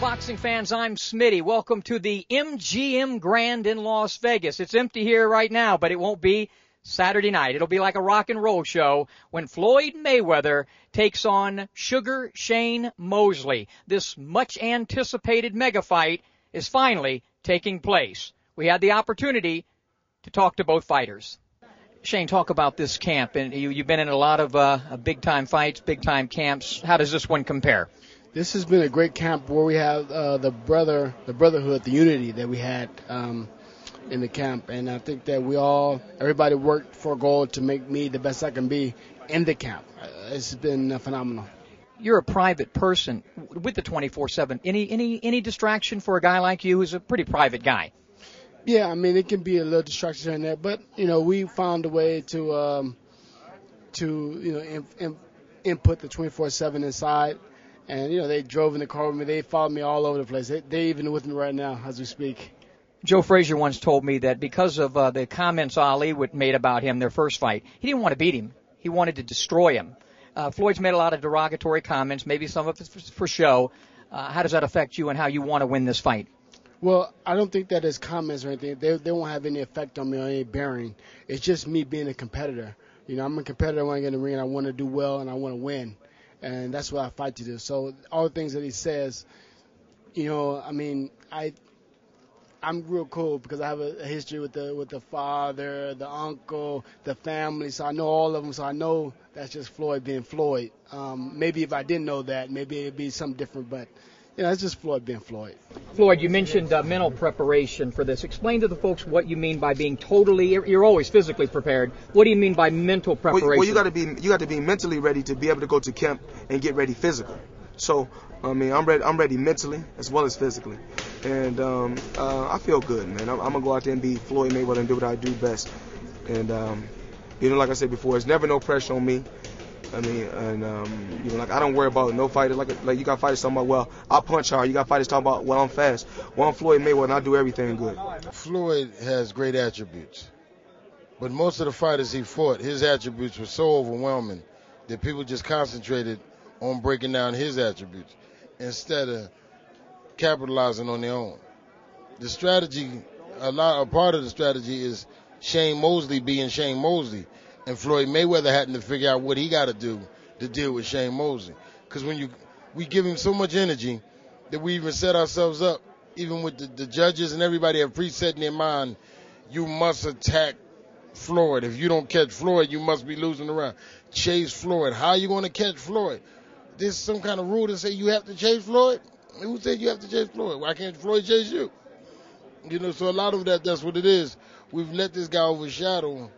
boxing fans, I'm Smitty. Welcome to the MGM Grand in Las Vegas. It's empty here right now, but it won't be Saturday night. It'll be like a rock and roll show when Floyd Mayweather takes on Sugar Shane Mosley. This much anticipated mega fight is finally taking place. We had the opportunity to talk to both fighters. Shane, talk about this camp. And you've been in a lot of big-time fights, big-time camps. How does this one compare? This has been a great camp where we have the brotherhood, the unity that we had in the camp. And I think that everybody worked for a goal to make me the best I can be in the camp. It's been phenomenal. You're a private person with the 24/7. Any distraction for a guy like you who's a pretty private guy? Yeah, I mean, it can be a little distraction here and there, but, we found a way to input the 24/7 inside. And, they drove in the car with me. They followed me all over the place. They're even with me right now as we speak. Joe Frazier once told me that because of the comments Ali made about him their first fight, he didn't want to beat him. He wanted to destroy him. Floyd's made a lot of derogatory comments, maybe some of it for show. How does that affect you and how you want to win this fight? Well, I don't think that his comments or anything, they won't have any effect on me or any bearing. It's just me being a competitor. I'm a competitor when I get in the ring, and I want to do well and I want to win. And that's what I fight to do. So all the things that he says, I'm real cool because I have a history with the father, the uncle, the family. So I know all of them. So I know that's just Floyd being Floyd. Maybe if I didn't know that, maybe it'd be something different. But it's just Floyd being Floyd. Floyd, you mentioned mental preparation for this. Explain to the folks what you mean by being you're always physically prepared. What do you mean by mental preparation? Well, you got to be mentally ready to be able to go to camp and get ready physically. So, I'm ready mentally as well as physically. And I feel good, man. I'm going to go out there and be Floyd Mayweather and do what I do best. And, like I said before, there's never no pressure on me. I don't worry about no fighter. Like you got fighters talking about, well, I punch hard. You got fighters talking about, well, I'm fast. Well, I'm Floyd Mayweather and I do everything good. Floyd has great attributes. But most of the fighters he fought, his attributes were so overwhelming that people just concentrated on breaking down his attributes instead of capitalizing on their own. The strategy, a part of the strategy is Shane Mosley being Shane Mosley. And Floyd Mayweather having to figure out what he got to do to deal with Shane Mosley. Because we give him so much energy that we even set ourselves up, even with the judges and everybody have preset in their mind, you must attack Floyd. If you don't catch Floyd, you must be losing the round. Chase Floyd. How are you going to catch Floyd? There's some kind of rule to say you have to chase Floyd? Who said you have to chase Floyd? Why can't Floyd chase you? So a lot of that's what it is. We've let this guy overshadow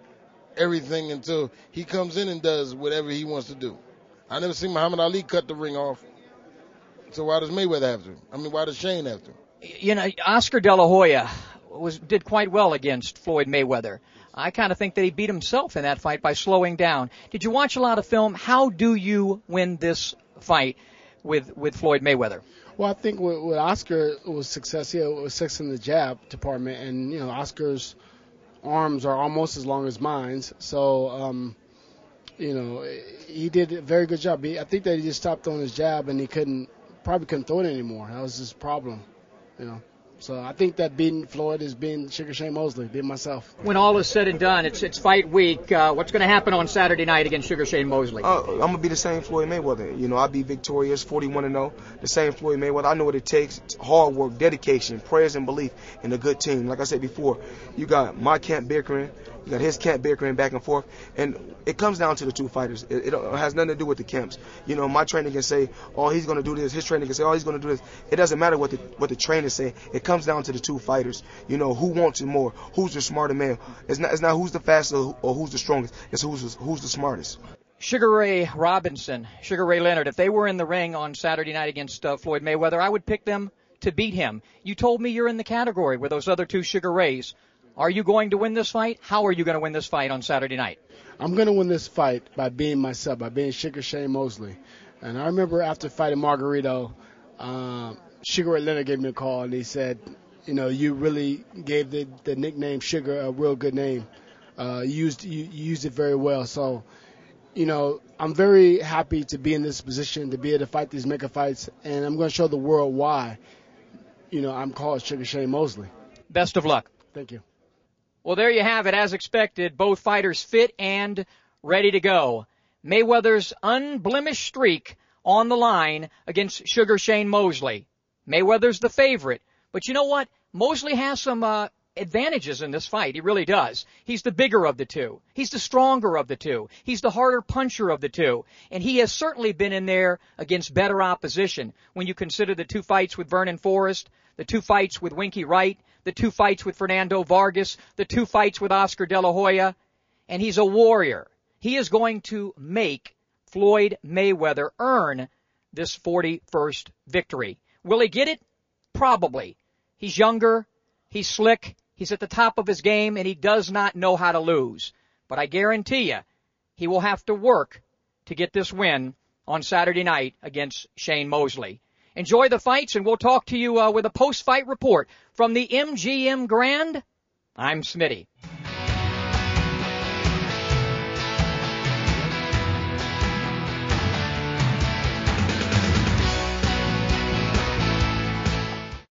everything until he comes in and does whatever he wants to do. I never seen Muhammad Ali cut the ring off. So why does Mayweather have to? Why does Shane have to? Oscar De La Hoya did quite well against Floyd Mayweather. I kind of think that he beat himself in that fight by slowing down. Did you watch a lot of film? How do you win this fight with Floyd Mayweather? Well, I think with Oscar was success. He was success in the jab department, and Oscar's arms are almost as long as mine. So, he did a very good job. I think that he just stopped throwing his jab, and he probably couldn't throw it anymore. That was his problem, So I think that beating Floyd is being Sugar Shane Mosley, being myself. When all is said and done, it's fight week. What's going to happen on Saturday night against Sugar Shane Mosley? I'm going to be the same Floyd Mayweather. I'll be victorious, 41-0, the same Floyd Mayweather. I know what it takes. It's hard work, dedication, prayers, and belief in a good team. Like I said before, you got my camp bickering. You got his camp bickering back and forth. And it comes down to the two fighters. It has nothing to do with the camps. My trainer can say, oh, he's going to do this. His trainer can say, oh, he's going to do this. It doesn't matter what the trainers say. It comes down to the two fighters. Who wants it more? Who's the smarter man? It's not who's the fastest or who's the strongest. It's who's the smartest. Sugar Ray Robinson, Sugar Ray Leonard, if they were in the ring on Saturday night against Floyd Mayweather, I would pick them to beat him. You told me you're in the category with those other two Sugar Rays. Are you going to win this fight? How are you going to win this fight on Saturday night? I'm going to win this fight by being myself, by being Sugar Shane Mosley. And I remember after fighting Margarito, Sugar Ray Leonard gave me a call, and he said, you really gave the nickname Sugar a real good name. You used it very well. So I'm very happy to be in this position, to be able to fight these mega fights, and I'm going to show the world why, I'm called Sugar Shane Mosley. Best of luck. Thank you. Well, there you have it. As expected, both fighters fit and ready to go. Mayweather's unblemished streak on the line against Sugar Shane Mosley. Mayweather's the favorite. But you know what? Mosley has some advantages in this fight. He really does. He's the bigger of the two. He's the stronger of the two. He's the harder puncher of the two. And he has certainly been in there against better opposition when you consider the two fights with Vernon Forrest, the two fights with Winky Wright, the two fights with Fernando Vargas, the two fights with Oscar De La Hoya. And he's a warrior. He is going to make Floyd Mayweather earn this 41st victory. Will he get it? Probably. He's younger. He's slick. He's at the top of his game, and he does not know how to lose. But I guarantee you, he will have to work to get this win on Saturday night against Shane Mosley. Enjoy the fights, and we'll talk to you with a post-fight report from the MGM Grand. I'm Smitty.